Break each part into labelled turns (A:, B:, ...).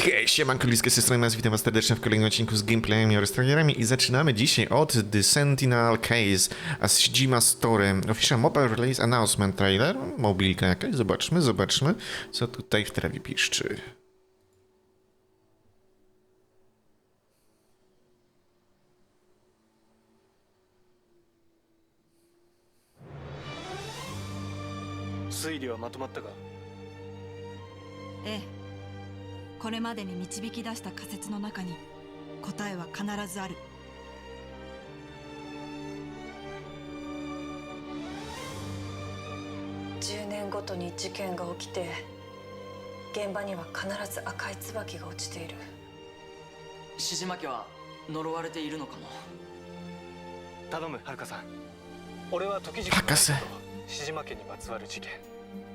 A: Hej, siemanko, Liskę z tej strony, witam was serdecznie w kolejnym odcinku z gameplayami oraz trailerami i zaczynamy dzisiaj od The Sentinel Case a Shijima Story Official Mobile Release Announcement Trailer, mobilka jakaś, zobaczmy, co tutaj w trawie piszczy.
B: Eえ、これまでに導き出した仮説の中に答えは必ずある。
C: 10年ごとに事件が起きて現場には必ず赤い椿が落ちている。
D: シジマ家は呪われているのかも。
E: 頼む、はるかさん。俺は時軸のシジマ家にまつわる事件、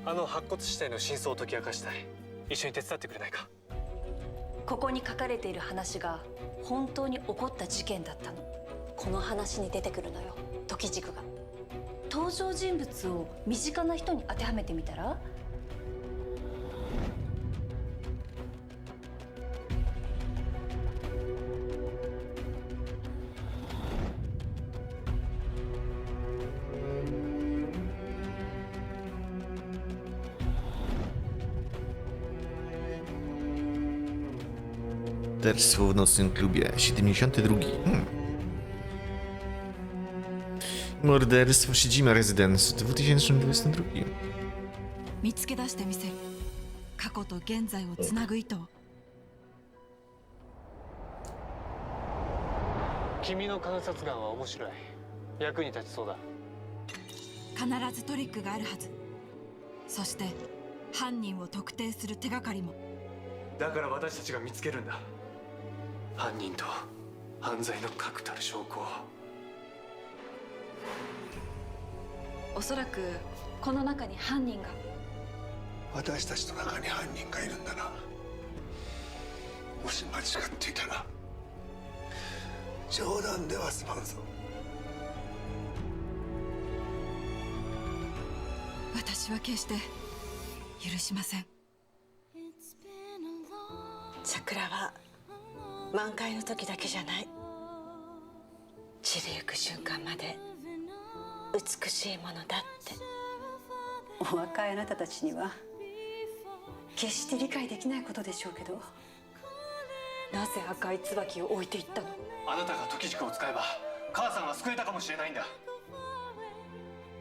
E: あの白骨死体の真相を解き明かしたい。一緒に手伝ってくれないか。
C: ここに書かれている話が本当に起こった事件だったの。この話に出てくるのよ、時軸が。登場人物を身近な人に当てはめてみたら。
A: Morderstwo w nocnym klubie, 72. Morderstwo Shijima Residence, 2022.
B: 見つけ出してみせる。過去と現在をつなぐ糸を。
E: 君の観察眼は面白い。役に立ちそうだ。
B: 必ずトリックがあるはず。そして犯人を特定する手がかりも。
E: だから私たちが見つけるんだ。犯人と犯罪の確たる証拠を。
C: おそらくこの中に犯人が。
F: 私たちの中に犯人がいるんだな。もし間違っていたら冗談では済まんぞ。
B: 私は決して許しません。
G: 桜は満開の時だけじゃない。散りゆく瞬間まで美しいものだって。
H: お若いあなたたちには決して理解できないことでしょうけど、
C: なぜ赤い椿を置いていったの。
E: あなたが時軸を使えば母さんは救えたかもしれないんだ。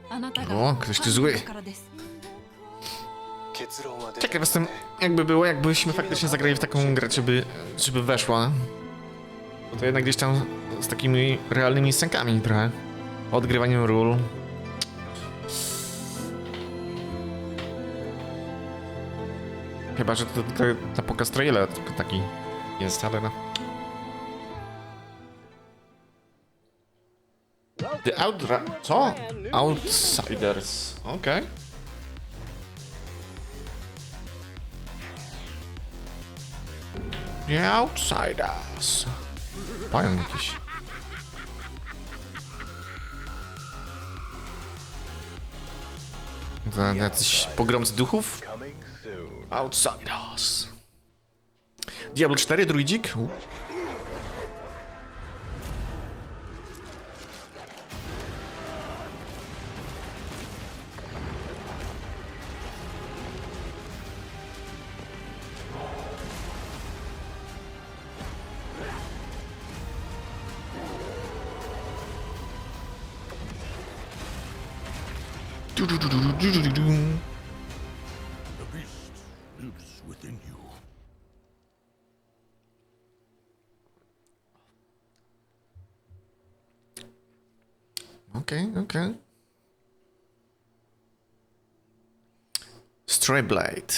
B: あなたが
A: O, ktoś tu zły.
B: からです。
A: Ciekaw jestem, jakby było, jakbyśmy faktycznie zagrali w taką grę, żeby weszła. Bo to jednak gdzieś tam z takimi realnymi scenkami trochę. Odgrywaniem ról. Chyba, że to na pokaz trailera tylko taki jest, ale no. Co? Outsiders. Okej. The Outsiders. Pająk jakiś. To jacyś pogromcy duchów? Outsiders. Diablo 4, druidzik? Okay. Stray Blade.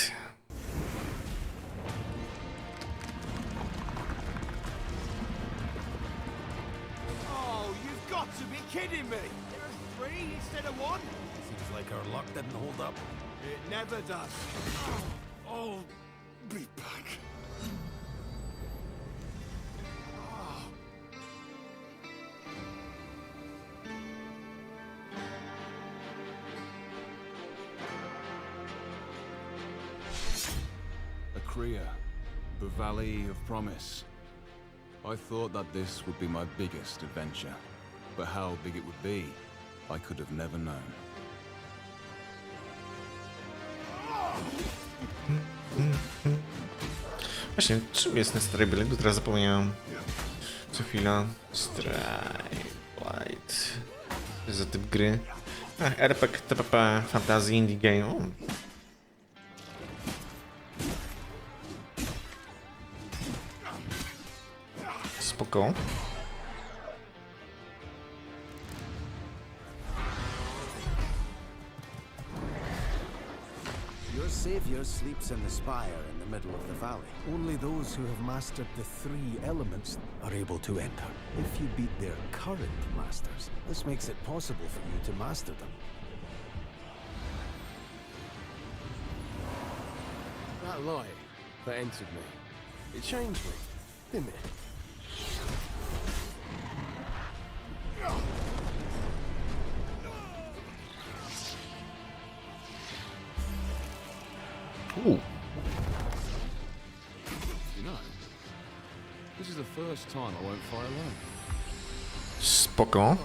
I: Oh, you've got to be kidding me! There's 3 instead of 1? Seems like our luck didn't hold up. It never does. Oh, be back.
J: Korea, The Valley of Promise. I thought that this would be my biggest adventure, but how big it would be, I could have never known.
A: Właśnie, czym jest ten stary bilet? Bo teraz zapomniałem. Co chwila. Trailery. To jest za typ gry. RPG, TPP, fantasy, indie game. O. Spoko.
I: Your savior sleeps in the spire in the middle of the valley. Only those who have mastered the 3 elements are able to enter. If you beat their current masters, this makes it possible for you to master them.
J: That light that entered me, it changed me, didn't it?
A: Ooh.
J: You know, this is the first time I won't fight alone.
A: Spoko.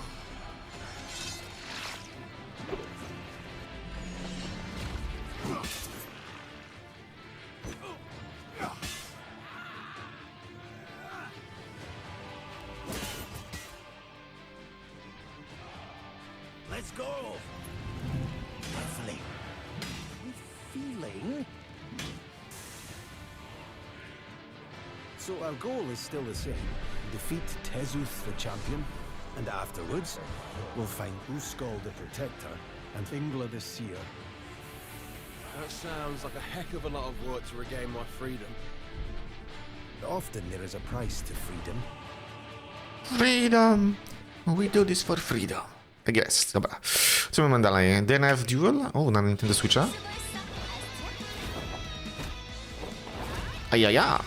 I: Let's go! Lovely. Feeling? So our goal is still the same. Defeat Tezuth the champion, and afterwards, we'll find Uskal the protector and Ingla the seer.
J: That sounds like a heck of a lot of work to regain my freedom.
I: Often there is a price to freedom.
A: Freedom! We do this for freedom. I guess. Dobra. Co mamy dalej? DNF Duel? O, na Nintendo Switcha. Ajaja!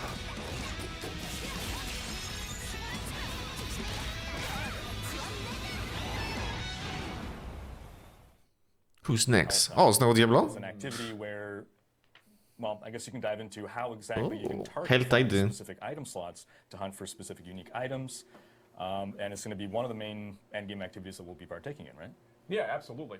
A: Who's next? O, znowu Diablo?
K: It's an activity where, well, I guess you can dive into how exactly you can target
A: Helltide.
K: specific item slots to hunt for specific unique items. And it's going to be one of the main endgame activities that we'll be partaking in, right?
L: Yeah, absolutely.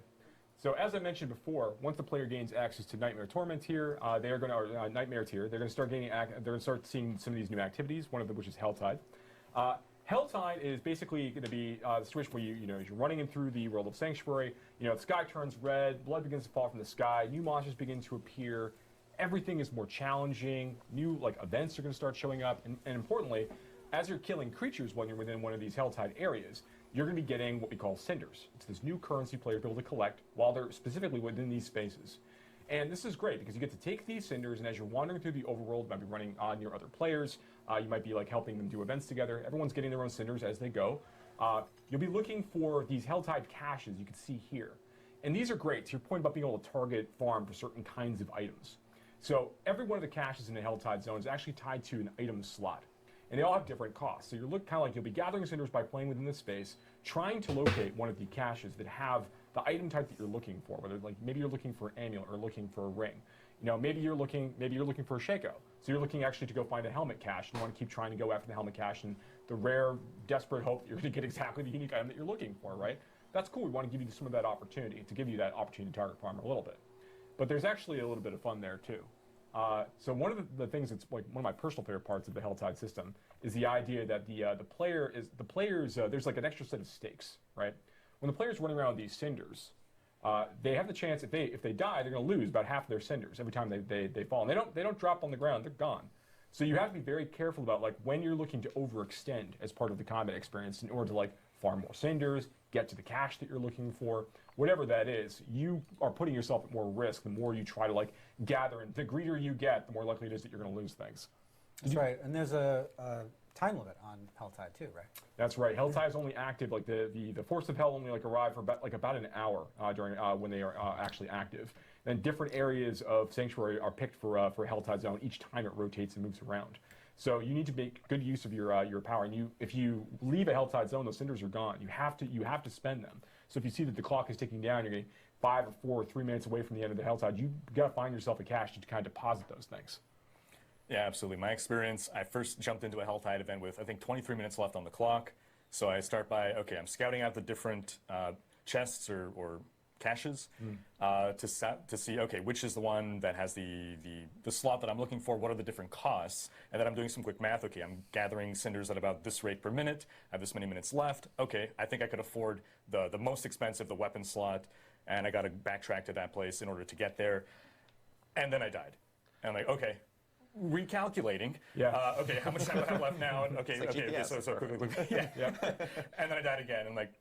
L: So as I mentioned before, once the player gains access to Nightmare Torment here, they are going to Nightmare tier. They're going to start gaining. They're going to start seeing some of these new activities. One of them, which is Helltide. Helltide is basically going to be the situation where as you're running in through the world of Sanctuary, the sky turns red, blood begins to fall from the sky, new monsters begin to appear, everything is more challenging, new events are going to start showing up, and importantly, as you're killing creatures when you're within one of these Helltide areas, you're going to be getting what we call cinders. It's this new currency players are able to collect while they're specifically within these spaces. And this is great because you get to take these cinders, and as you're wandering through the overworld, you might be running on your other players. You might be helping them do events together. Everyone's getting their own cinders as they go. You'll be looking for these Helltide caches you can see here. And these are great. To your point about being able to target farm for certain kinds of items. So every one of the caches in the Helltide zone is actually tied to an item slot. And they all have different costs. So you'll be gathering cinders by playing within this space, trying to locate one of the caches that have the item type that you're looking for. Whether maybe you're looking for an amulet or looking for a ring. Maybe you're looking for a Shaco. So you're looking actually to go find a helmet cache and you want to keep trying to go after the helmet cache and the rare, desperate hope that you're going to get exactly the unique item that you're looking for, right? That's cool. We want to give you some of that opportunity, to give you that opportunity to target farmer a little bit. But there's actually a little bit of fun there too. So one of the things that's one of my personal favorite parts of the Helltide there's the idea that the players there's an extra set of stakes, right? When the players running around with these cinders, they have the chance if they die, they're going to lose about half of their cinders every time they fall. And they don't drop on the ground; they're gone. So you have to be very careful about when you're looking to overextend as part of the combat experience in order to farm more cinders, get to the cache that you're looking for, whatever that is. You are putting yourself at more risk the more you try to gather, and the greedier you get, the more likely it is that you're going to lose things.
M: That's right, and there's a time limit on Helltide too, right?
L: That's right. Helltide is only active the Force of Hell only arrive for about an hour during when they are actually active. Then different areas of Sanctuary are picked for Helltide Zone each time it rotates and moves around. So you need to make good use of your power. And if you leave a Helltide Zone, those cinders are gone. You have to spend them. So if you see that the clock is ticking down, you're getting 5 or 4 or 3 minutes away from the end of the Helltide, you got to find yourself a cache to kind of deposit those things.
K: Yeah, absolutely. My experience, I first jumped into a Helltide event with, I think, 23 minutes left on the clock. So I start by, okay, I'm scouting out the different chests or caches to see, okay, which is the one that has the slot that I'm looking for, what are the different costs, and then I'm doing some quick math. Okay, I'm gathering cinders at about this rate per minute, I have this many minutes left. Okay, I think I could afford the most expensive, the weapon slot, and I got to backtrack to that place in order to get there. And then I died. And I'm like, okay, recalculating.
L: Yeah.
K: Okay, how much time do I have left now? And okay,
N: It's like
K: okay,
N: GPS.
K: so quickly. Yeah. And then I died again. And like,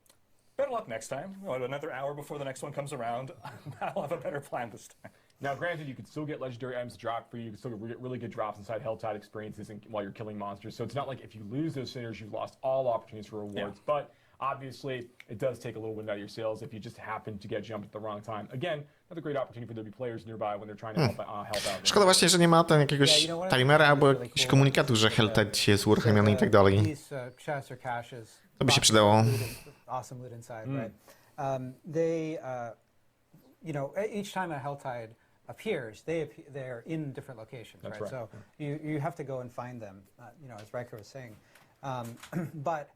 K: better luck next time. Another hour before the next one comes around, I'll have a better plan this time.
L: Now, granted, you can still get legendary items to drop for you. You can still get really good drops inside Helltide experiences while you're killing monsters. So it's not like if you lose those cinders, you've lost all opportunities for rewards.
K: Yeah.
L: But obviously, it does take a little wind out of your sails if you just happen to get jumped at the wrong time. Again, another great opportunity for there to be players nearby when they're trying to help out.
A: Szkoda właśnie, że nie ma tam jakiegoś timera albo jakiegoś komunikatu, że Helltide jest uruchamiony i tak dalej. To by się przydało.
M: Awesome loot inside, right? They, you know, each time a Helltide appears, they're in different locations,
L: That's
M: right? So you have to go and find them, you know, as Riker was saying. But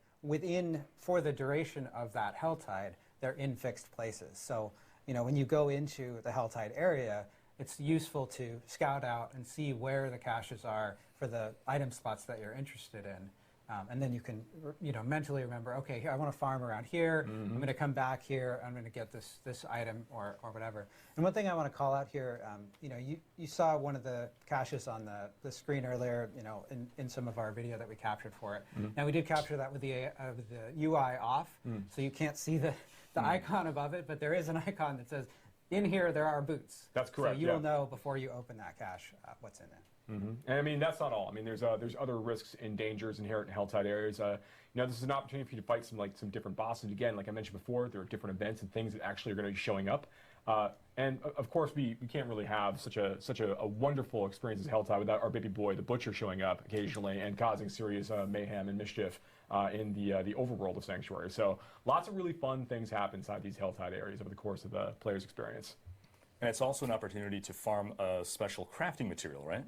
M: for the duration of that Helltide, they're in fixed places. So, you know, when you go into the Helltide area, it's useful to scout out and see where the caches are for the item slots that you're interested in. And then you can, you know, mentally remember, okay, here, I want to farm around here. I'm going to come back here. I'm going to get this item or whatever. And one thing I want to call out here, you know, you saw one of the caches on the screen earlier, you know, in some of our video that we captured for it. Now, we did capture that with the UI off, so you can't see the icon above it, but there is an icon that says, in here, there are boots.
L: That's correct.
M: So you will know before you open that cache what's in it.
L: And I mean, that's not all. I mean, there's other risks and dangers inherent in Helltide areas. You know, this is an opportunity for you to fight some different bosses. Again, like I mentioned before, there are different events and things that actually are going to be showing up. And of course, we can't really have such a wonderful experience as Helltide without our baby boy, the Butcher, showing up occasionally and causing serious mayhem and mischief in the overworld of Sanctuary. So lots of really fun things happen inside these Helltide areas over the course of the player's experience.
K: And it's also an opportunity to farm a special crafting material, right?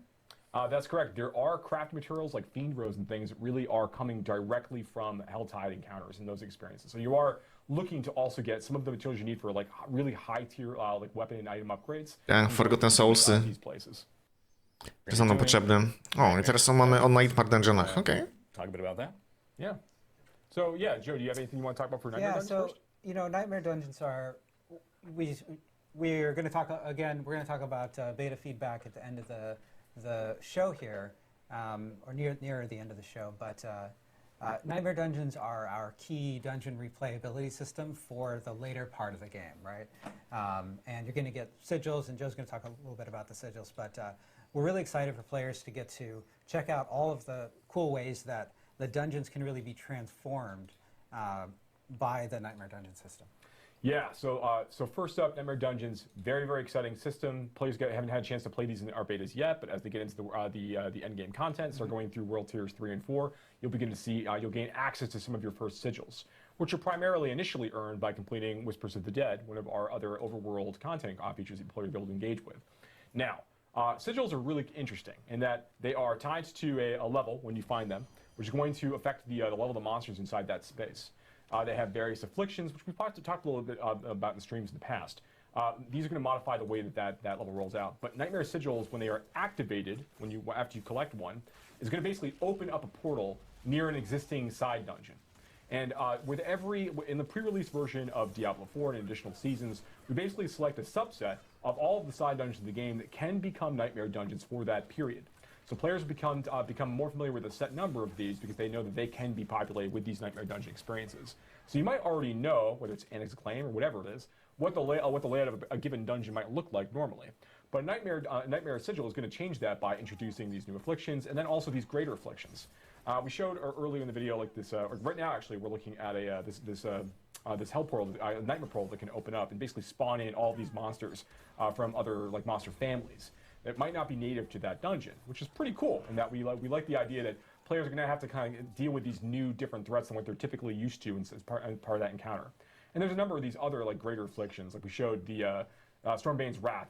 L: That's correct. There are craft materials like Fiend Rose and things that really are coming directly from Helltide encounters and those experiences. So you are looking to also get some of the materials you need for like really high tier like weapon and item upgrades.
A: Forgotten Soulsy. To są nam potrzebne. O, i teraz mamy o Nightmare Dungeonach, okay.
K: Talk a bit about that.
L: Yeah. So yeah, Joe, do you have anything you want to talk about for Nightmare Dungeons first?
M: You know, Nightmare Dungeons are, we're going to talk again. We're going to talk about beta feedback at the end of the show here, or near the end of the show. But Nightmare Dungeons are our key dungeon replayability system for the later part of the game, right? And you're going to get sigils, and Joe's going to talk a little bit about the sigils. But we're really excited for players to get to check out all of the cool ways that the dungeons can really be transformed by the Nightmare Dungeon system.
L: Yeah, so first up, Nightmare Dungeons, very, very exciting system. Players haven't had a chance to play these in our betas yet, but as they get into the end game content, start going through World Tiers 3 and 4, you'll begin to see, you'll gain access to some of your first sigils, which are primarily initially earned by completing Whispers of the Dead, one of our other overworld content features that players will be able to engage with. Now, sigils are really interesting in that they are tied to a level when you find them, which is going to affect the level of the monsters inside that space. They have various afflictions, which we've talked a little bit about in the streams in the past. These are going to modify the way that level rolls out. But Nightmare Sigils, when they are activated, after you collect one, is going to basically open up a portal near an existing side dungeon. And in the pre-release version of Diablo IV and additional seasons, we basically select a subset of all of the side dungeons of the game that can become Nightmare Dungeons for that period. So players become more familiar with a set number of these because they know that they can be populated with these Nightmare Dungeon experiences. So you might already know, whether it's Annex Acclaim or whatever it is, what the layout of a given dungeon might look like normally. But Nightmare Sigil is going to change that by introducing these new afflictions and then also these greater afflictions. We showed earlier in the video like this. Right now, actually, we're looking at this hell portal, a nightmare portal that can open up and basically spawn in all these monsters from other like monster families that might not be native to that dungeon, which is pretty cool. And that we like the idea that players are going to have to kind of deal with these new different threats than what they're typically used to as part of that encounter. And there's a number of these other like greater afflictions, like we showed the Stormbane's Wrath,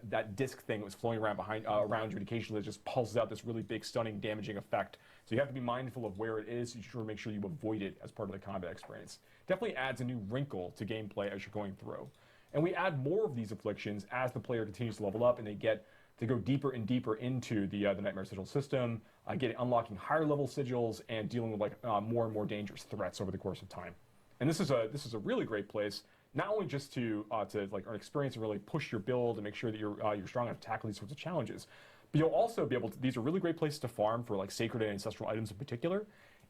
L: that disc thing that was flowing around around you, and occasionally it just pulses out this really big, stunning, damaging effect. So you have to be mindful of where it is. You should make sure you avoid it as part of the combat experience. Definitely adds a new wrinkle to gameplay as you're going through. And we add more of these afflictions as the player continues to level up and they get to go deeper and deeper into the Nightmare Sigil system, unlocking higher level sigils and dealing with more and more dangerous threats over the course of time. And this is a really great place, not only just to earn experience and really push your build and make sure that you're strong enough to tackle these sorts of challenges, but you'll also be able to. These are really great places to farm for sacred and ancestral items in particular,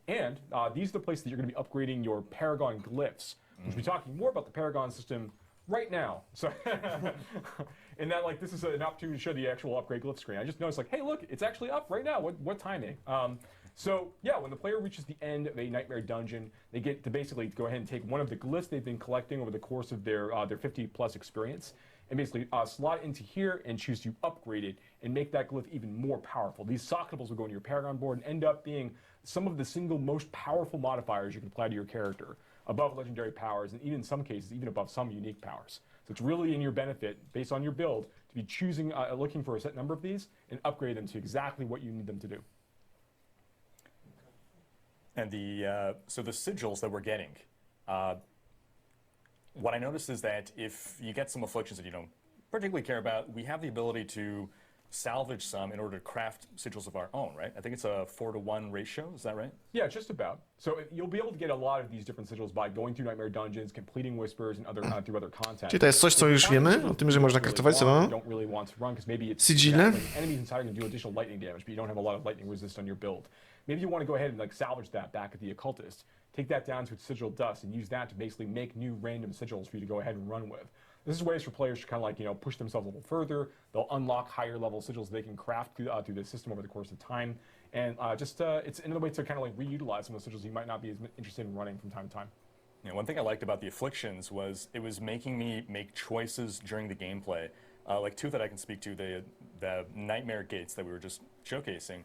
L: and these are the places that you're going to be upgrading your Paragon glyphs. We'll be talking more about the Paragon system right now. So, and that this is an opportunity to show the actual upgrade glyph screen. I just noticed hey, look, it's actually up right now. What timing? So yeah, when the player reaches the end of a Nightmare dungeon, they get to basically go ahead and take one of the glyphs they've been collecting over the course of their 50+ experience, and basically slot it into here and choose to upgrade it and make that glyph even more powerful. These socketables will go into your Paragon board and end up being some of the single most powerful modifiers you can apply to your character, above legendary powers, and even in some cases, even above some unique powers. So it's really in your benefit, based on your build, to be choosing, looking for a set number of these and upgrade them to exactly what you need them to do.
K: And so the sigils that we're getting, what I noticed is that if you get some afflictions that you don't particularly care about, we have the ability to salvage some in order to craft sigils of our own, right? I think it's a 4-to-1 ratio, is that right?
L: Yeah, just about. So you'll be able to get a lot of these different sigils by going through Nightmare Dungeons, completing Whispers, and through other content.
A: Czyli to jest coś, co już wiemy, o tym, że można kraftować sobie sigile.
L: Enemies inside are going to do additional lightning damage, but you don't have a lot of lightning resist on your build. Maybe you want to go ahead and salvage that back at the Occultist, take that down to its sigil dust, and use that to basically make new random sigils for you to go ahead and run with. This is ways for players to kind of push themselves a little further. They'll unlock higher level sigils they can craft through the system over the course of time, and it's another way to kind of reutilize some of the sigils you might not be as interested in running from time to time.
K: Yeah, one thing I liked about the afflictions was it was making me make choices during the gameplay. Two that I can speak to, the nightmare gates that we were just showcasing.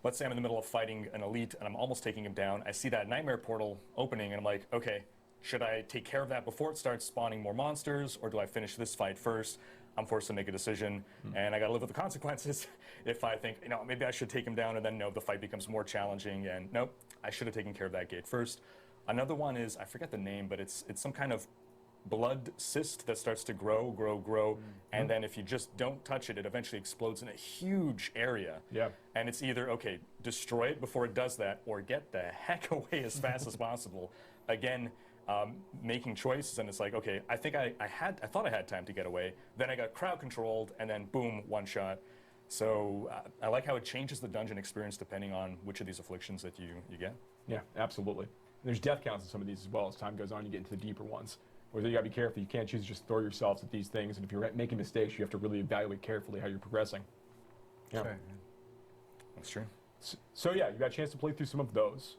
K: Let's say I'm in the middle of fighting an elite and I'm almost taking him down. I see that nightmare portal opening and I'm like, okay, should I take care of that before it starts spawning more monsters, or do I finish this fight first? I'm forced to make a decision, and I gotta live with the consequences. If I think, maybe I should take him down, and then the fight becomes more challenging, and nope, I should have taken care of that gate first. Another one is, I forget the name, but it's some kind of blood cyst that starts to grow, and then if you just don't touch it, it eventually explodes in a huge area.
L: Yeah.
K: And it's either, okay, destroy it before it does that, or get the heck away as fast as possible. Again, making choices, and it's like, okay, I thought I had time to get away, then I got crowd controlled, and then boom, one shot. So I like how it changes the dungeon experience depending on which of these afflictions that you get.
L: Yeah, absolutely. And there's death counts in some of these as well. As time goes on, you get into the deeper ones. Where you gotta be careful. You can't choose to just throw yourselves at these things, and if you're making mistakes, you have to really evaluate carefully how you're progressing. Yeah.
M: Sure.
K: That's true.
L: So yeah, you got a chance to play through some of those.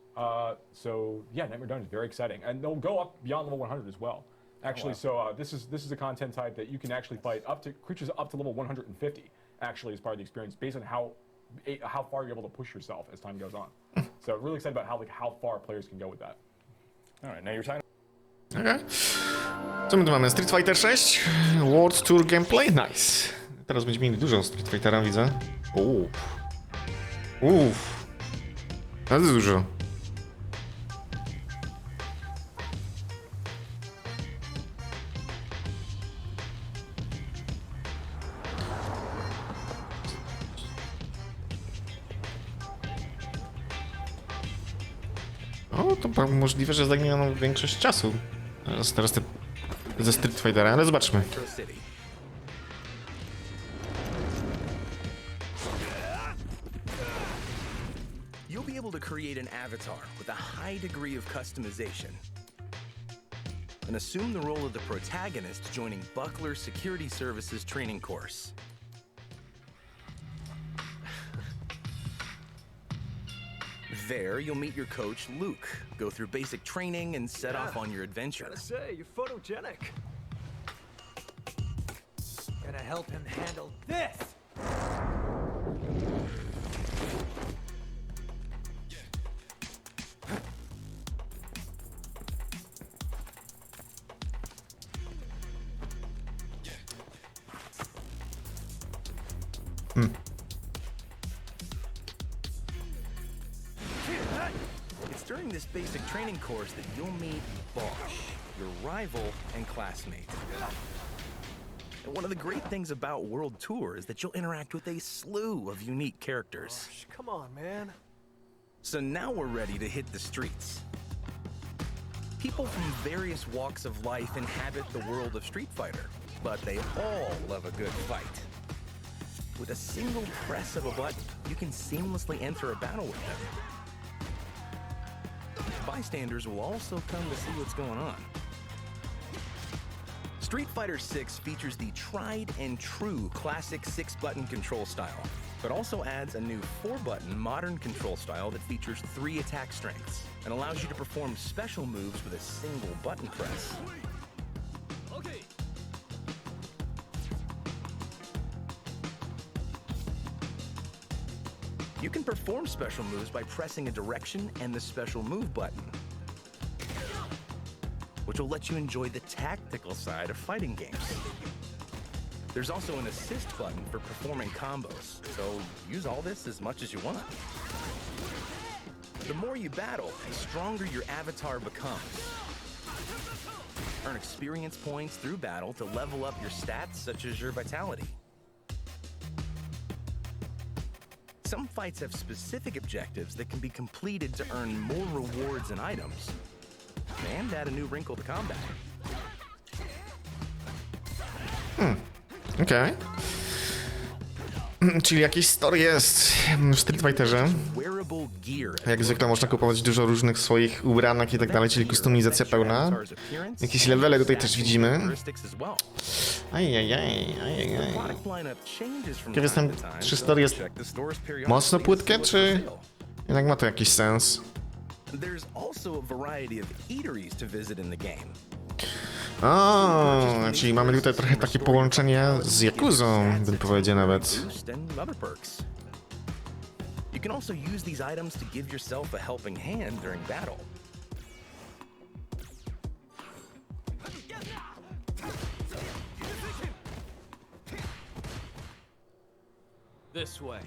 L: So yeah, Nightmare Dungeon is very exciting, and they'll go up beyond level 100 as well. Actually, so this is a content type that you can actually fight up to creatures up to level 150. Actually, as part of the experience, based on how far you're able to push yourself as time goes on. So really excited about how far players can go with that.
K: All right, now you're time.
A: Okay. Co my tu mamy? Street Fighter 6? World Tour Gameplay? Nice. Teraz będziemy mieli dużo Street Fightera, widzę. Bardzo dużo. O, to możliwe, że zajmie nam większość czasu. Teraz ze Street Fightera, ale zobaczmy.
N: You'll be able to create an avatar with a high degree of customization and assume the role of the protagonist joining Buckler Security Services training course. There, you'll meet your coach, Luke, go through basic training, and set off on your adventure.
E: Gotta say, you're photogenic.
O: Gonna help him handle this!
N: It's during this basic training course that you'll meet Bosch, your rival and classmate. And one of the great things about World Tour is that you'll interact with a slew of unique characters.
E: Gosh, come on, man.
N: So now we're ready to hit the streets. People from various walks of life inhabit the world of Street Fighter, but they all love a good fight. With a single press of a button, you can seamlessly enter a battle with them. Bystanders will also come to see what's going on. Street Fighter VI features the tried and true classic 6-button control style, but also adds a new 4-button modern control style that features 3 attack strengths and allows you to perform special moves with a single button press.
E: Okay.
N: You can perform special moves by pressing a direction and the special move button, which will let you enjoy the tactical side of fighting games. There's also an assist button for performing combos, so use all this as much as you want. The more you battle, the stronger your avatar becomes. Earn experience points through battle to level up your stats, such as your vitality. Some fights have specific objectives that can be completed to earn more rewards and items, and add a new wrinkle to combat.
A: Okej. Czyli jakiś story jest w Street Fighterze. Jak zwykle można kupować dużo różnych swoich ubranek i tak dalej, czyli kustomizacja pełna. Jakieś levele tutaj też widzimy. Ajajaj. Ciekaw jestem, czy story jest mocno płytkie, czy jednak ma to jakiś sens?
N: There's also a variety of eateries to visit in the game.
A: O, czyli mamy tutaj trochę takie połączenie z Yakuzą, bym powiedział nawet.
N: You can also use these items to give yourself a helping hand during battle.
O: This way.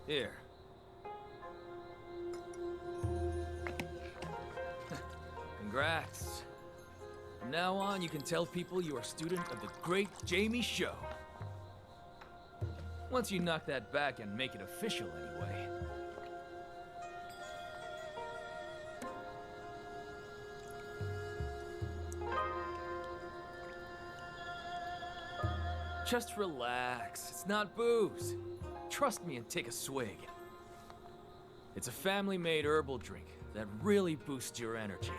O: Here. Congrats. From now on, you can tell people you are a student of the great Jamie show. Once you knock that back and make it official anyway. Just relax. It's not booze. Trust me and take a swig. It's a family-made herbal drink that really boosts your energy.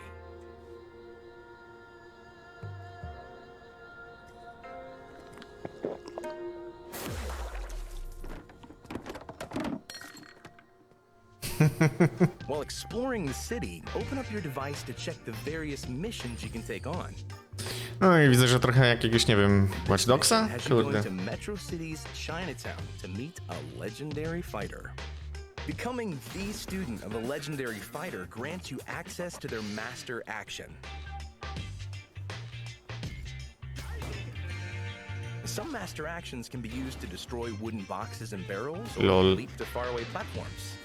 N: While exploring the city, open up your device to check the various missions you can take on.
A: No i widzę, że trochę jakiegoś, nie wiem, Watch Dogsa? Kurde.
N: To Metro City's Chinatown to meet a legendary fighter. Becoming the student of a legendary fighter grants you access to their master action. Some master actions can be used to destroy wooden boxes and barrels or leap to faraway platforms.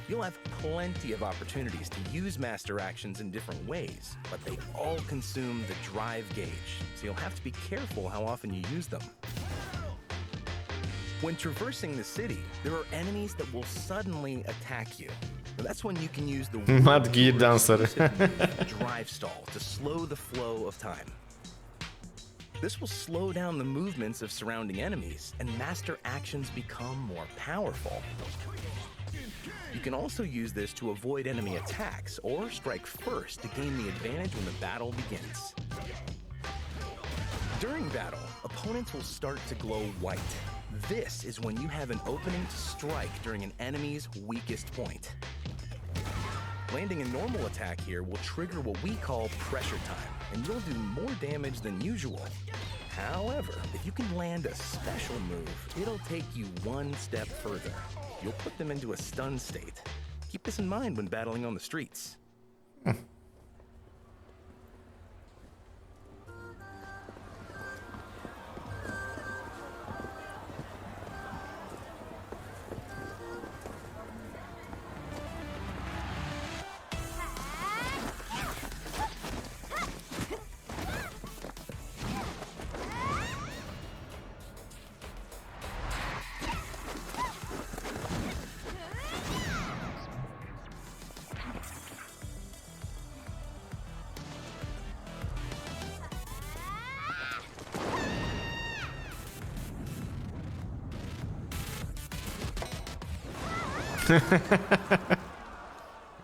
N: You'll have plenty of opportunities to use master actions in different ways, but they all consume the drive gauge, so you'll have to be careful how often you use them. When traversing the city, there are enemies that will suddenly attack you. That's when you can use the
A: Mad Gear Dancer
N: drive stall to slow the flow of time. This will slow down the movements of surrounding enemies, and master actions become more powerful. You can also use this to avoid enemy attacks or strike first to gain the advantage when the battle begins. During battle, opponents will start to glow white. This is when you have an opening to strike during an enemy's weakest point. Landing a normal attack here will trigger what we call pressure time, and you'll do more damage than usual. However, if you can land a special move, it'll take you one step further. You'll put them into a stun state. Keep this in mind when battling on the streets.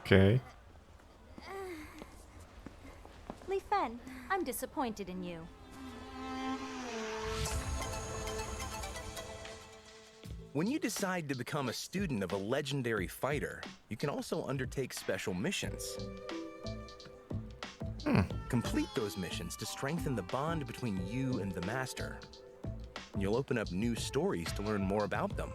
A: Okay.
P: Li Fen, I'm disappointed in you.
N: When you decide to become a student of a legendary fighter, you can also undertake special missions. Complete those missions to strengthen the bond between you and the master. You'll open up new stories to learn more about them.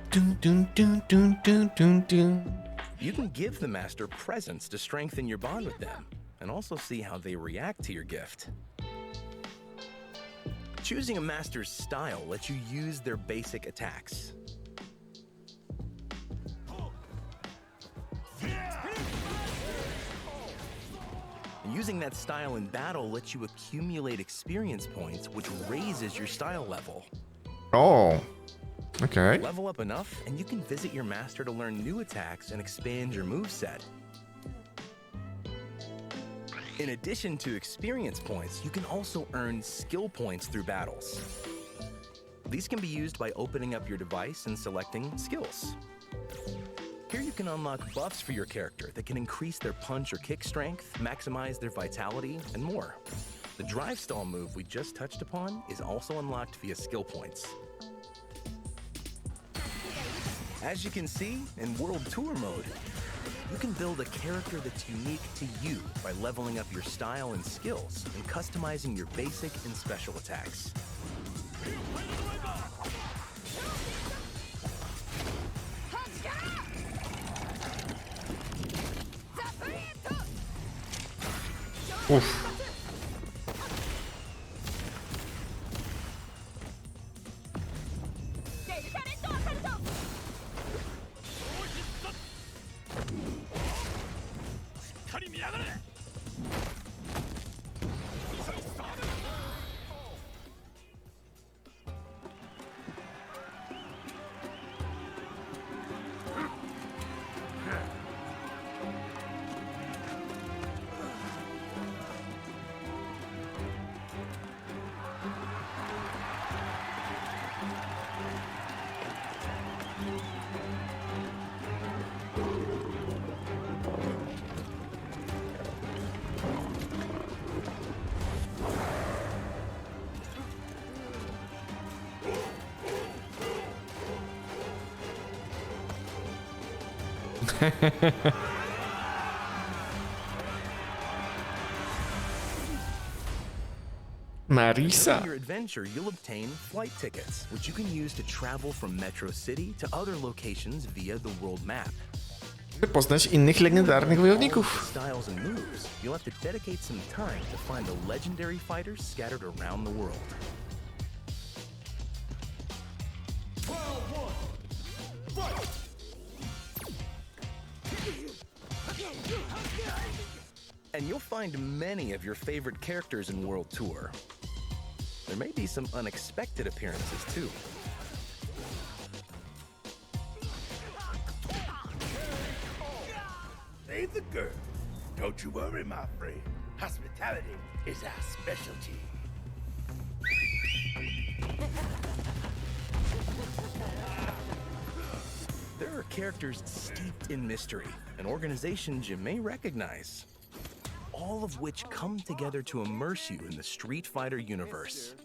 A: Dun, dun, dun, dun, dun, dun, dun.
N: You can give the master presents to strengthen your bond with them, and also see how they react to your gift. Choosing a master's style lets you use their basic attacks. Using that style in battle lets you accumulate experience points, which raises your style level.
A: Oh, okay.
N: Level up enough, and you can visit your master to learn new attacks and expand your moveset. In addition to experience points, you can also earn skill points through battles. These can be used by opening up your device and selecting skills. Here you can unlock buffs for your character that can increase their punch or kick strength, maximize their vitality, and more. The drive stall move we just touched upon is also unlocked via skill points. As you can see, in World Tour mode, you can build a character that's unique to you by leveling up your style and skills and customizing your basic and special attacks.
A: Oof. Marisa.
N: During your adventure, you'll obtain flight tickets, which you can use to travel from Metro City to other locations via the world map.
A: By poznać innych legendarnych wojowników.
N: Styles and moves, you'll have to dedicate some time to find the legendary fighters scattered around the world. And you'll find many of your favorite characters in World Tour. There may be some unexpected appearances too.
I: Hey, the girl. Don't you worry, my friend. Hospitality is our specialty.
N: There are characters steeped in mystery and organizations you may recognize, all of which come together to immerse you in the Street Fighter universe.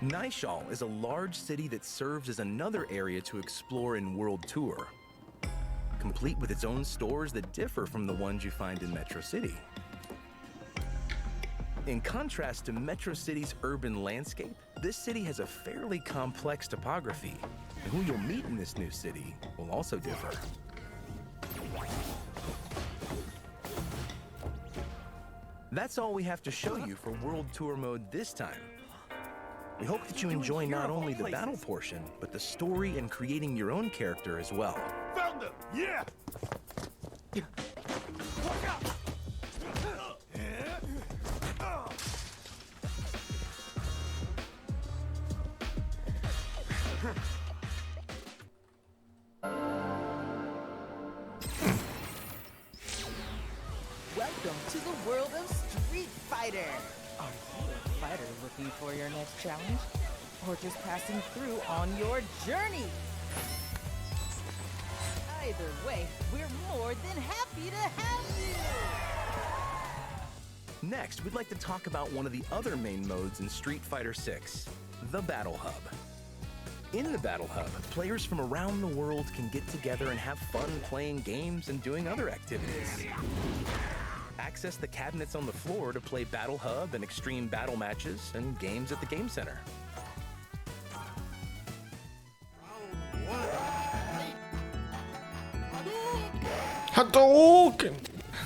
N: Naishal is a large city that serves as another area to explore in World Tour, complete with its own stores that differ from the ones you find in Metro City. In contrast to Metro City's urban landscape, this city has a fairly complex topography, and who you'll meet in this new city will also differ. That's all we have to show you for World Tour mode this time. We hope that you enjoy not only the battle portion, but the story and creating your own character as well.
I: Found them! Yeah!
Q: Welcome to the world of Street Fighter! Are you a fighter looking for your next challenge? Or just passing through on your journey? Either way, we're more than happy to have you!
N: Next, we'd like to talk about one of the other main modes in Street Fighter VI, the Battle Hub. In the Battle Hub, players from around the world can get together and have fun playing games and doing other activities. Access the cabinets on the floor to play Battle Hub and extreme battle matches and games at the Game Center.
A: Hadouken!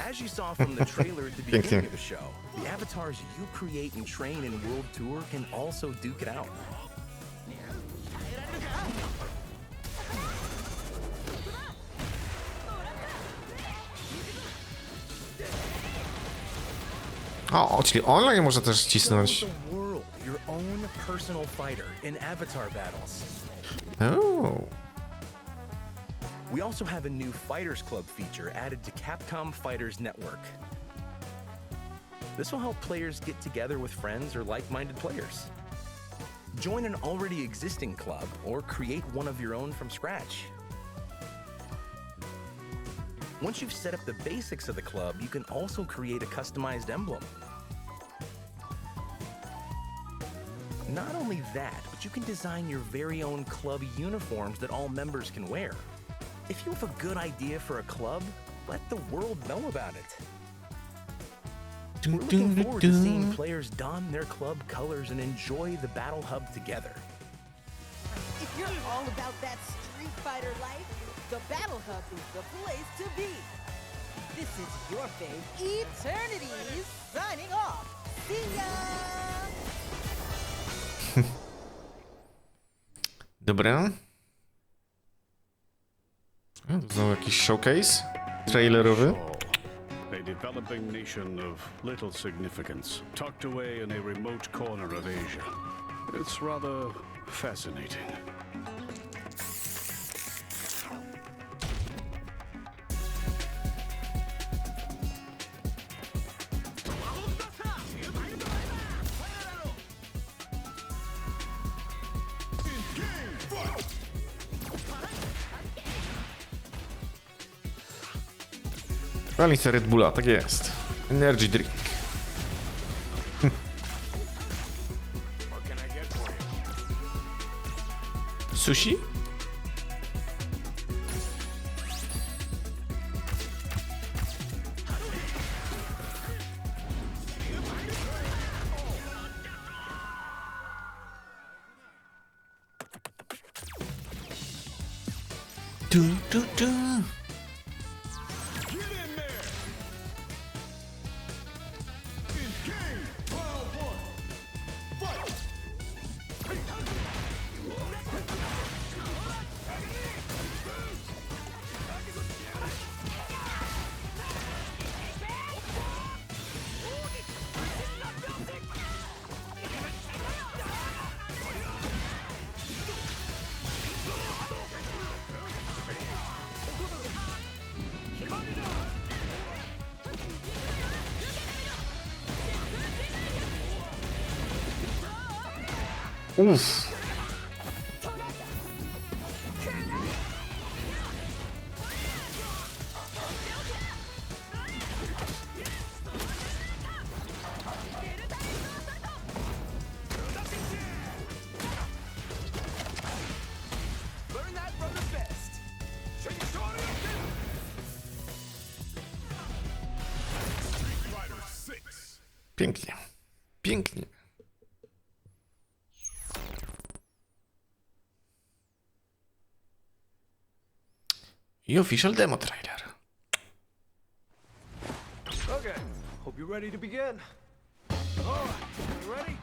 N: As you saw from the trailer at the beginning of the show, the avatars you create and train in World Tour can also duke it out.
A: O, czyli online można też cisnąć.
N: World, your own personal fighter in avatar battles.
A: Oh.
N: We also have a new Fighters Club feature added to Capcom Fighters Network. This will help players get together with friends or like-minded players. Join an already existing club or create one of your own from scratch. Once you've set up the basics of the club, you can also create a customized emblem. Not only that, but you can design your very own club uniforms that all members can wear. If you have a good idea for a club, let the world know about it. We're looking forward to seeing players don their club colors and enjoy the Battle Hub together.
Q: If you're all about that Street Fighter life, the Battle Hub is the place to be. This is your fave, Eternities, signing off. See ya!
A: Dobra. Znowu jakiś showcase trailerowy.
R: A developing nation of little significance, tucked away in a remote corner of Asia. It's rather fascinating.
A: Walnica Red Bulla, tak jest. Energy drink. Sushi? Du. Uff. Pięknie. Pięknie. I official demo trailer.
E: Okay, hope you're ready to begin. All right, you ready?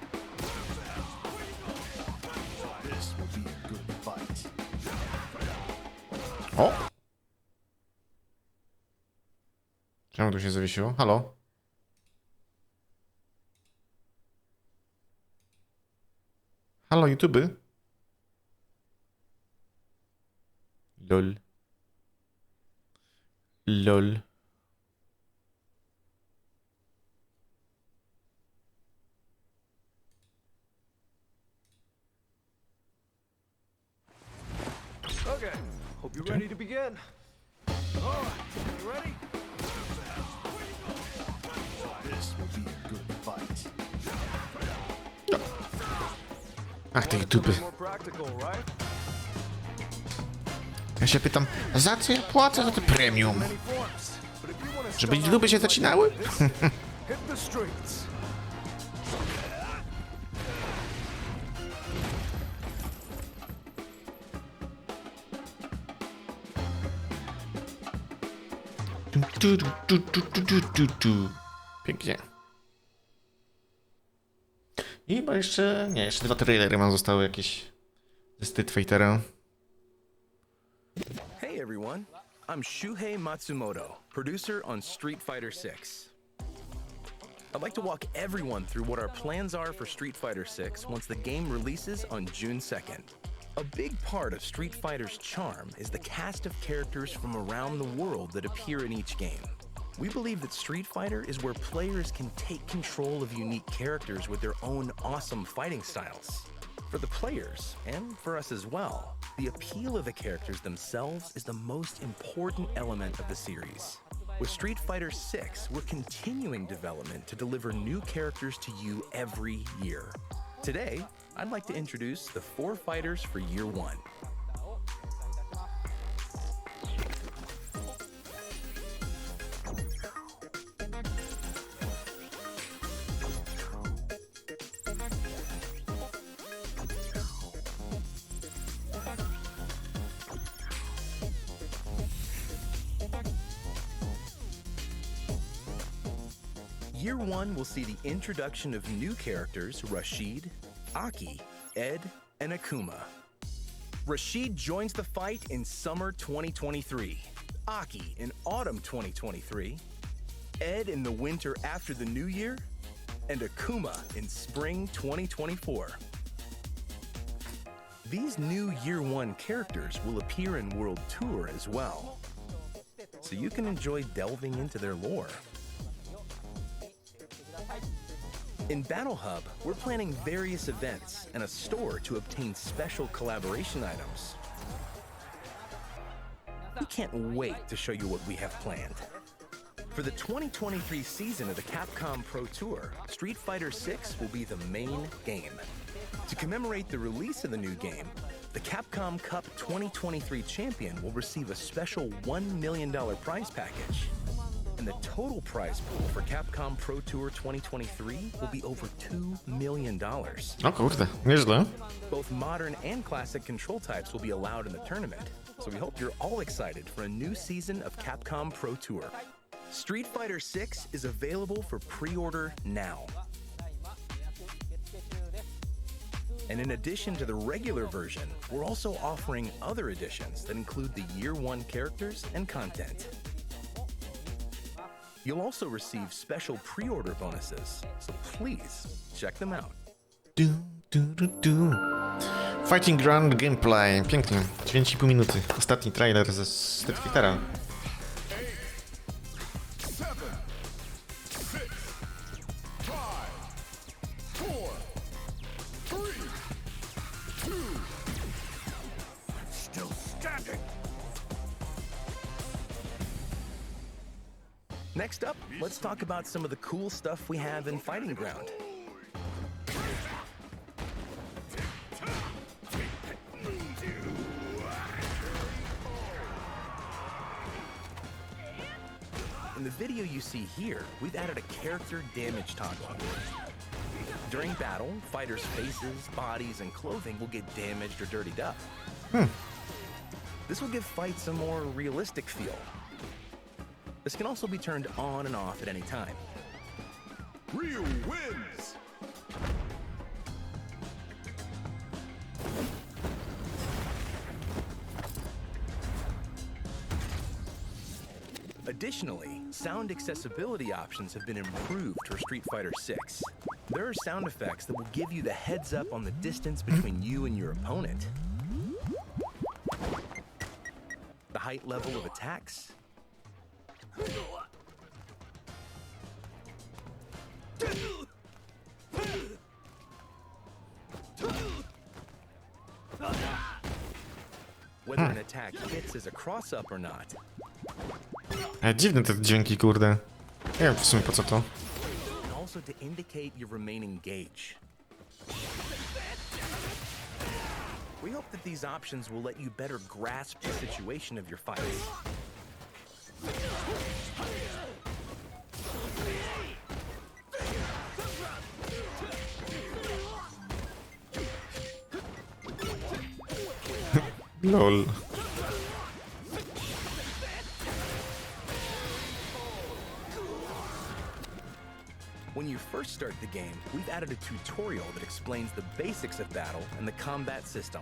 A: Czemu tu się zawiesiło? Halo? Halo, YouTube? Lol. Lol.
I: Okay, hope you're ready to begin. All right, you ready? This will be a good fight.
A: Ach, te YouTube.
I: More practical, right?
A: Ja się pytam, za co ja płacę za te premium? Żeby YouTube się zacinały?
I: Hit the streets.
A: Pięknie. I chyba jeszcze... Nie, jeszcze 2 trailery mam zostały jakieś ze Street Fightera.
N: Hey everyone, I'm Shuhei Matsumoto, producer on Street Fighter VI. I'd like to walk everyone through what our plans are for Street Fighter VI once the game releases on June 2nd. A big part of Street Fighter's charm is the cast of characters from around the world that appear in each game. We believe that Street Fighter is where players can take control of unique characters with their own awesome fighting styles. For the players, and for us as well, the appeal of the characters themselves is the most important element of the series. With Street Fighter VI, we're continuing development to deliver new characters to you every year. Today, I'd like to introduce the 4 fighters for Year 1. Year 1 will see the introduction of new characters Rashid, Aki, Ed, and Akuma. Rashid joins the fight in summer 2023, Aki in autumn 2023, Ed in the winter after the new year, and Akuma in spring 2024. These new Year 1 characters will appear in World Tour as well, so you can enjoy delving into their lore. In Battle Hub, we're planning various events and a store to obtain special collaboration items. We can't wait to show you what we have planned. For the 2023 season of the Capcom Pro Tour, Street Fighter VI will be the main game. To commemorate the release of the new game, the Capcom Cup 2023 champion will receive a special $1 million prize package. And the total prize pool for Capcom Pro Tour 2023 will be over $2 million.
A: O kurde, nieźle.
N: Both modern and classic control types will be allowed in the tournament, so we hope you're all excited for a new season of Capcom Pro Tour. Street Fighter VI is available for pre-order now. And in addition to the regular version, we're also offering other editions that include the Year 1 characters and content. You'll also receive special pre-order bonuses, so please check them out.
A: Fighting Ground Gameplay. Pięknie. 9,5 minuty. Ostatni trailer ze Street Fightera.
N: Next up, let's talk about some of the cool stuff we have in Fighting Ground. In the video you see here, we've added a character damage toggle. During battle, fighters' faces, bodies, and clothing will get damaged or dirtied up. This will give fights a more realistic feel. This can also be turned on and off at any time.
I: Ryu wins!
N: Additionally, Sound accessibility options have been improved for Street Fighter VI. There are sound effects that will give you the heads up on the distance between you and your opponent. The height level of attacks. Whether an attack hits as a cross-up or not.
A: Dziwne te dźwięki, kurde. Nie wiem w sumie po co to.
N: And also to indicate your remaining gauge. We hope that these options will let you better grasp the situation of your fights.
A: LOL.
N: When you first start the game, we've added a tutorial that explains the basics of battle and the combat system.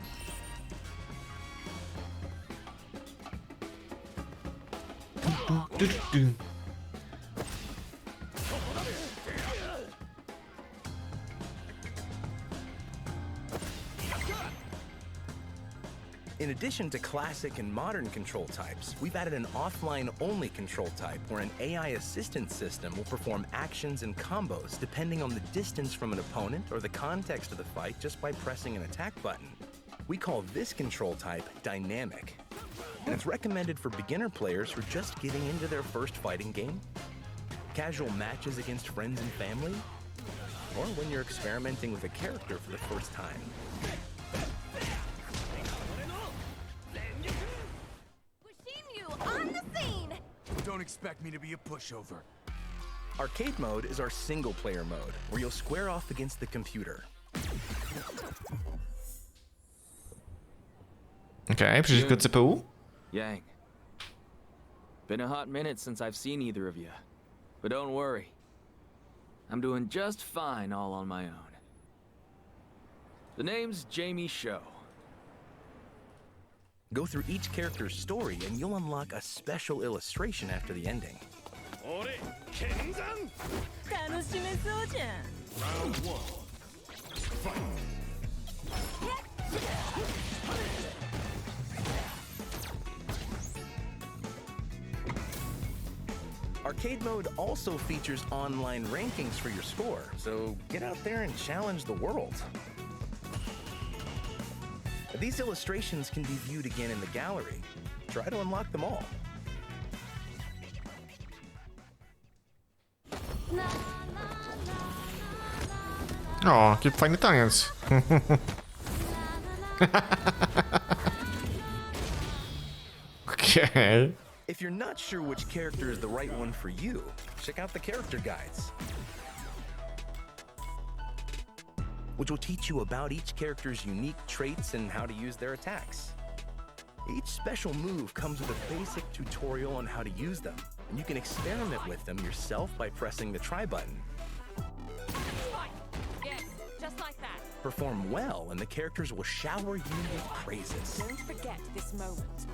N: In addition to classic and modern control types, we've added an offline-only control type where an AI assistance system will perform actions and combos depending on the distance from an opponent or the context of the fight just by pressing an attack button. We call this control type dynamic, and it's recommended for beginner players who are just getting into their first fighting game, casual matches against friends and family, or when you're experimenting with a character for the first time.
I: Don't expect me to be a pushover.
N: Arcade mode is our single-player mode, where you'll square off against the computer.
A: Okej, przeciwko CPU?
O: Yang. Been a hot minute since I've seen either of you. But don't worry. I'm doing just fine all on my own. The name's Jamie Show.
N: Go through each character's story and you'll unlock a special illustration after the ending.
I: Round one. Fight.
N: Arcade mode also features online rankings for your score, so get out there and challenge the world. These illustrations can be viewed again in the gallery. Try to unlock them all.
A: O, jaki fajny taniec. Okay.
N: If you're not sure which character is the right one for you, check out the character guides, which will teach you about each character's unique traits and how to use their attacks. Each special move comes with a basic tutorial on how to use them, and you can experiment with them yourself by pressing the try button.
B: Yes, just like that.
N: Perform well, and the characters will shower you with praises.
B: Don't forget this moment.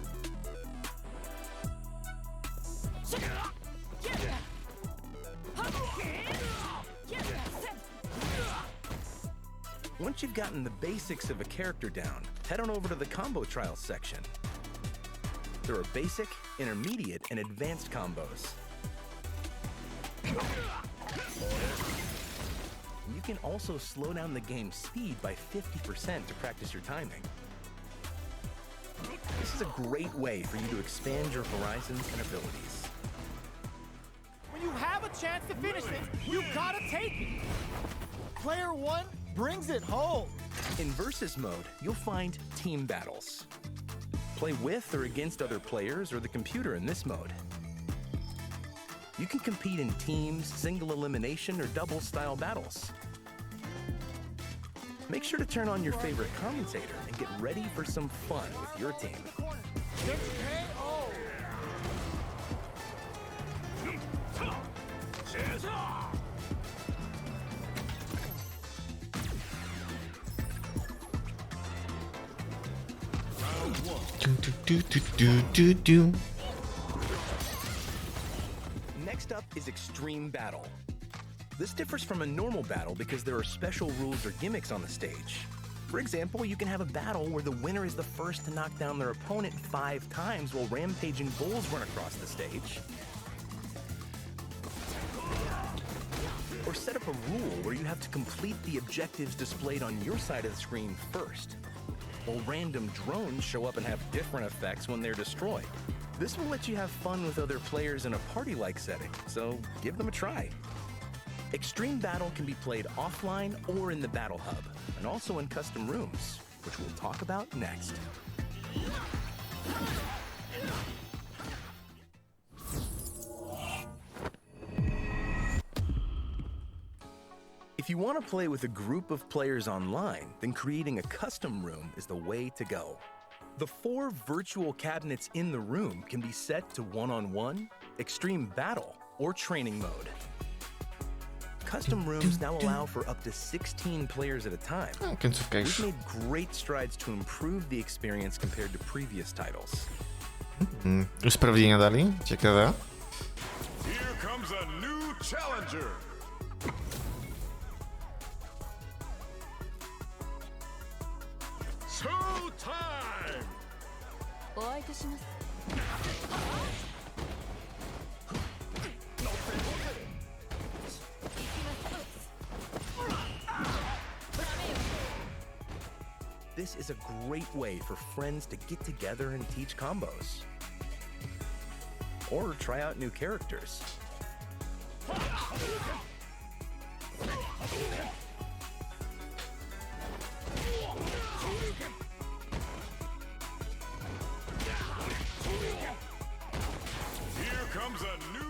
N: Once you've gotten the basics of a character down, head on over to the combo trials section. There are basic, intermediate, and advanced combos. You can also slow down the game's speed by 50% to practice your timing. This is a great way for you to expand your horizons and abilities.
S: When you have a chance to finish it, you gotta take it. Player one brings it home.
N: In Versus mode, you'll find team battles. Play with or against other players or the computer in this mode. You can compete in teams, single elimination, or double-style battles. Make sure to turn on your favorite commentator and get ready for some fun with your team. Extreme Battle. This differs from a normal battle because there are special rules or gimmicks on the stage. For example, you can have a battle where the winner is the first to knock down their opponent 5 times while rampaging bulls run across the stage. Or set up a rule where you have to complete the objectives displayed on your side of the screen first, while random drones show up and have different effects when they're destroyed. This will let you have fun with other players in a party-like setting, so give them a try. Extreme Battle can be played offline or in the Battle Hub, and also in custom rooms, which we'll talk about next. If you want to play with a group of players online, then creating a custom room is the way to go. The 4 virtual cabinets in the room can be set to one-on-one, extreme battle, or training mode. Custom rooms now allow for up to 16 players at a time. We've made great strides to improve the experience compared to previous titles.
A: Usprawnienia dali? Ciekawe.
I: Here comes a new challenger. Showtime!
N: This is a great way for friends to get together and teach combos. Or try out new characters.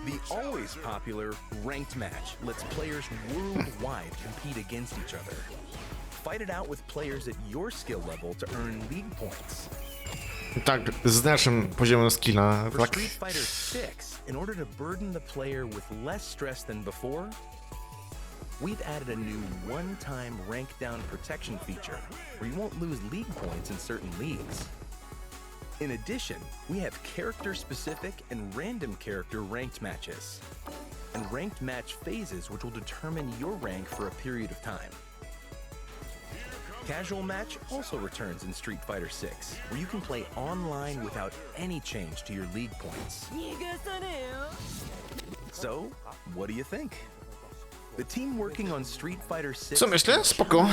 N: The always popular ranked match lets players worldwide compete against each other. Fight it out with players at your skill level to earn league points.
A: Tak, z naszym poziomem skilla.
N: For Street Fighter 6, in order to burden the player with less stress than before, we've added a new one-time rank down protection feature where you won't lose league points in certain leagues. In addition, we have character-specific and random character ranked matches, and ranked match phases which will determine your rank for a period of time. Casual match also returns in Street Fighter 6, where you can play online without any change to your league points. So, what do you think? The team working on Street Fighter 6
A: Co myślę? Spoko.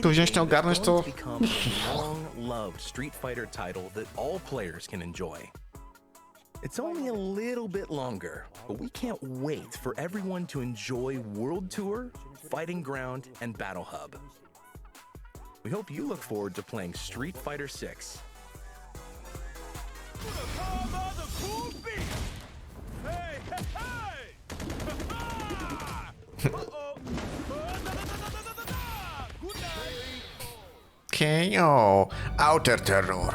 A: To wziąć to ogarnąć to...
N: become a long-loved Street Fighter title that all players can enjoy. It's only a little bit longer, but we can't wait for everyone to enjoy World Tour, Fighting Ground, and Battle Hub. We hope you look forward to playing Street Fighter 6.
A: KO! Outer Terror.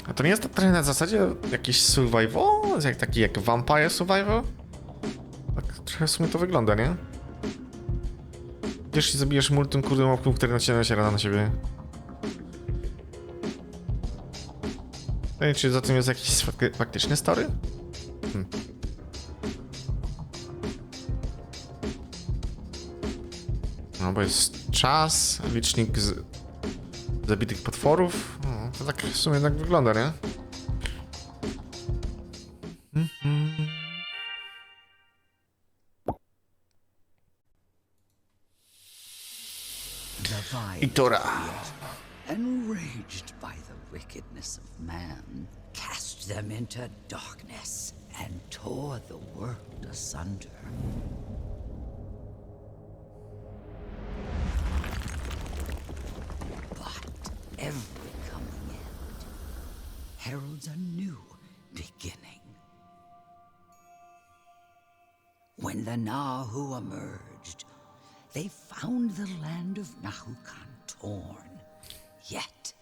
A: A to nie jest to trochę na zasadzie jakiś survival? Taki jak Vampire Survival? Tak trochę w sumie to wygląda, nie? Wiesz, zabijesz multum kurde mopków, które naciera na siebie. Czy za tym jest jakiś faktyczny story? No bo jest czas, licznik zabitych potworów. No, to tak w sumie tak wygląda, nie? I Tora.
T: Enraged by the wickedness of man, cast them into darkness and tore the world asunder. But every coming end heralds a new beginning. When the Nahu emerged, they found the land of Nahukan torn, yet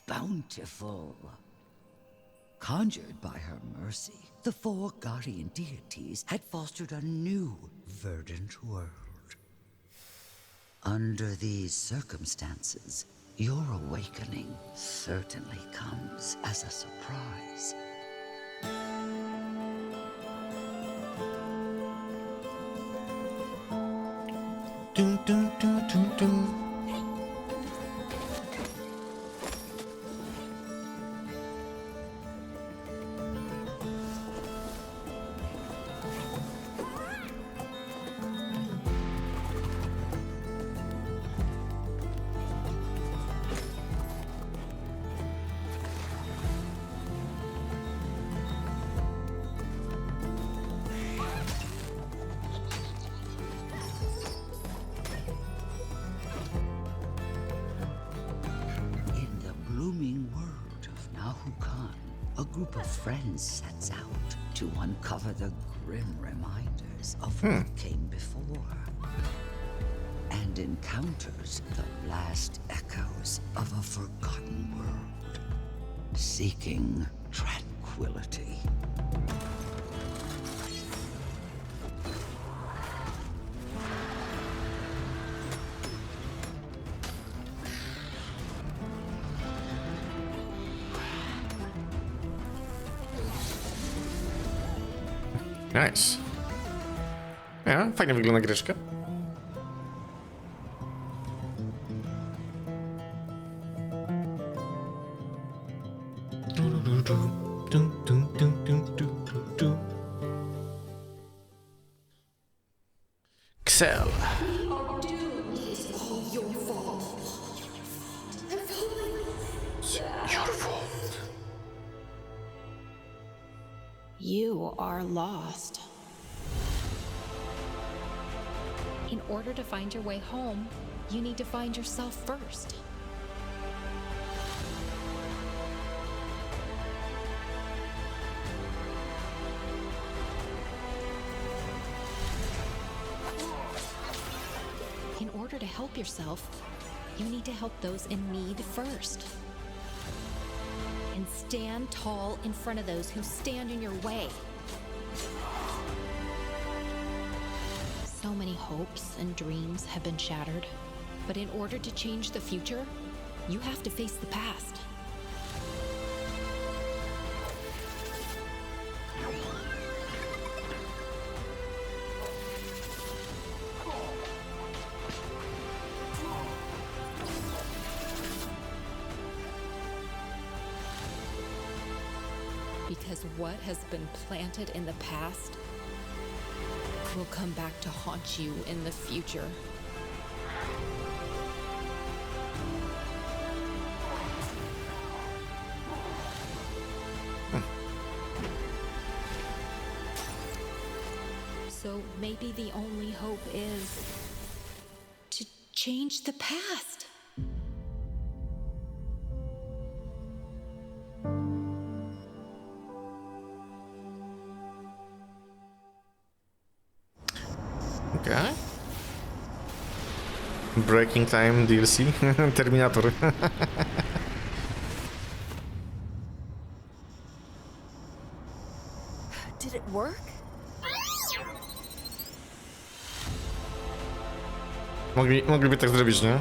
T: bountiful. Conjured by her mercy, the four guardian deities had fostered a new verdant world. Under these circumstances, your awakening certainly comes as a surprise.
A: Dun, dun, dun, dun, dun.
T: A group of friends sets out to uncover the grim reminders of what came before, and encounters the last echoes of a forgotten world, seeking tranquility.
A: Nice. Ja, fajnie wygląda greczka. Excel. Your fault.
U: You are lost. In order to find your way home, you need to find yourself first. In order to help yourself, you need to help those in need first. And stand tall in front of those who stand in your way. So many hopes and dreams have been shattered, but in order to change the future, you have to face the past. Because what has been planted in the past will come back to haunt you in the future. So maybe the only hope is to change the past.
A: Okay. Breaking Time DLC. Terminator.
U: Did it work?
A: Mogliby tak zrobić, nie?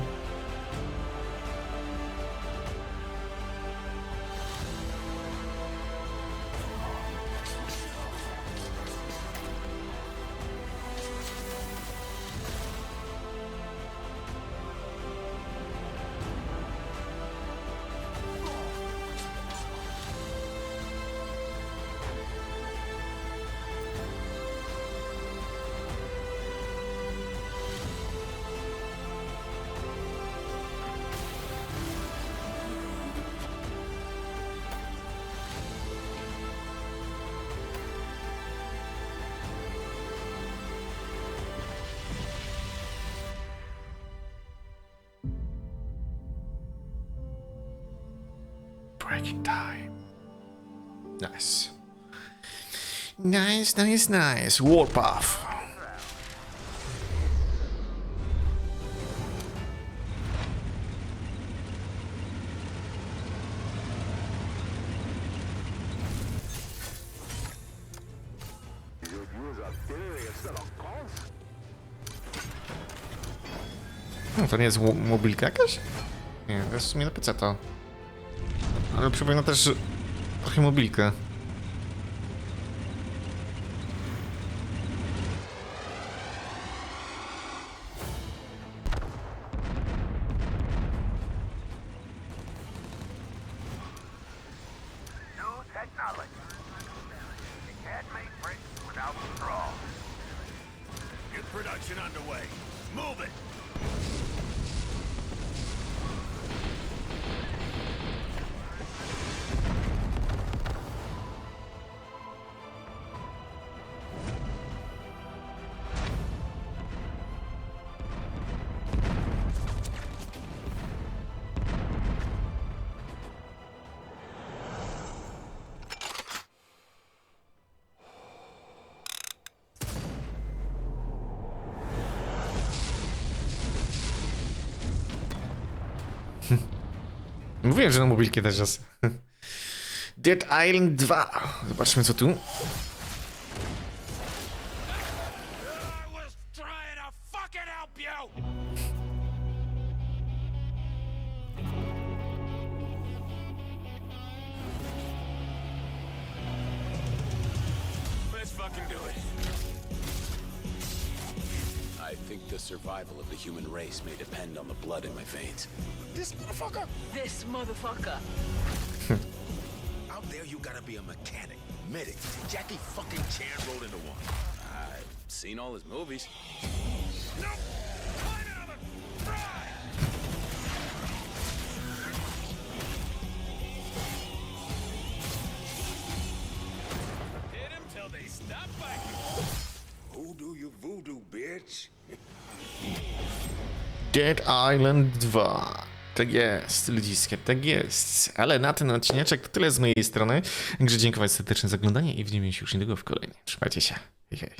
A: Breaking time. Nice. Nice, nice, nice. Warpath. No, to nie jest mobilka jakaś? Nie, to jest w sumie na PC to. Ale przypomina też trochę mobilkę.
I: Production underway. Move it!
A: Mówiłem, że na mobilkie też jest. Dead Island 2. Zobaczmy co tu.
I: Let's fucking do it.
J: I think the survival of the human race may depend on the blood in my veins.
I: This motherfucker!
G: This motherfucker.
I: Out there, you gotta be a mechanic, medic. Jackie fucking Chan rolled into one.
J: I've seen all his movies.
I: No! Climb out of it! Fry! Hit him till they stop fighting.
F: Voodoo, you voodoo, bitch.
A: Dead Island 2. Tak jest, ludziskie, tak jest. Ale na ten odcineczek to tyle z mojej strony. Także dziękuję serdecznie za oglądanie i widzimy się już niedługo w kolejnym. Trzymajcie się. Hej, hej.